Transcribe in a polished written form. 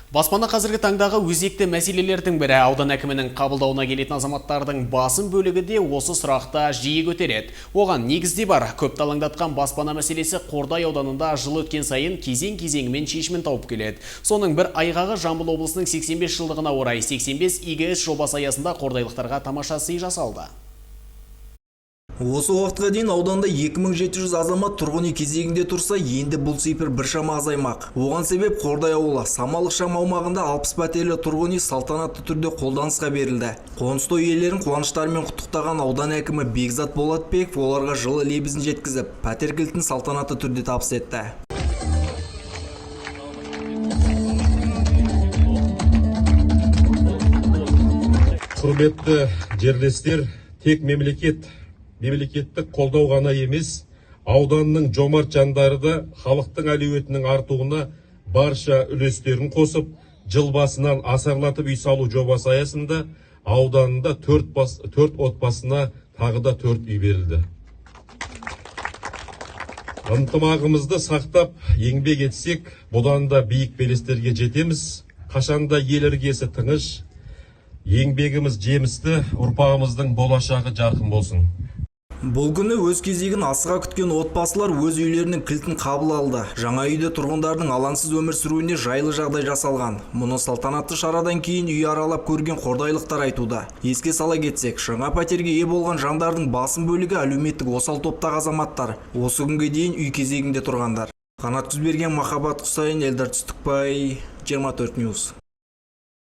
Баспана қазіргі таңдағы өзекті мәселелердің бірі. Аудан әкімінің қабылдауына келетін азаматтардың басым бөлігі де осы сұрақта жиі көтереді. Оған негізде бар. Көп талаңдатқан баспана мәселесі Қордай ауданында жыл өткен сайын кезең-кезеңімен шешімін тауып келеді. Соның бір айғағы Жамбыл облысының 85 жылдығына орай 85 игі іс жобасы аясында қордайлықтарға тамаша сый жасалды. Осы уақытқа дейін ауданда 2700 азамат тұрғын үй кезегінде тұрса, енді бұл цифр біршама азаймақ. Оған себеп Қордай ауылы Самалық шам аумағында 60 пәтерлі тұрғын үй салтанатты түрде қолданысқа берілді. Қоныс той иелерін қуаныштарымен құттықтаған аудан әкімі Бекзат Болатбеков оларға жылы лебізін жеткізіп, пәтер кілтін салтанатты түрде табыс етті. Құрметті жерлестер, тек мемлекеттік қолдау ғана емес, ауданның жомарт жандары да халықтың әлеуетінің артуына барша үлестерін қосып, жыл басынан асарлатып үй салу жобасы аясында ауданында 4 отбасына тағы да 4 үй берілді. Ынтымағымызды сақтап, еңбек етсек, бұдан да биік белестерге жетеміз. Қашанда ел іргесі тыныш, еңбегіміз жемісті, ұрпағымыздың болашағы жарқын болсын. Бұл күні өз кезегін асыға күткен отбасылар өз үйлерінің кілтін қабыл алды. Жаңа үйде тұрғындардың алаңсыз өмір сүруіне жайлы жағдай жасалған. Мұны салтанатты шарадан кейін үй аралап көрген қордайлықтар айтуда. Еске сала кетсек, жаңа пәтерге ие болған жандардың басым бөлігі әлеуметтік осал топтағы азаматтар. Осы күнге дейін үй кезегінде тұрғандар. Қанат Күзберген, Махаббат Құсайын, Элдар Түстікбай, 24 News.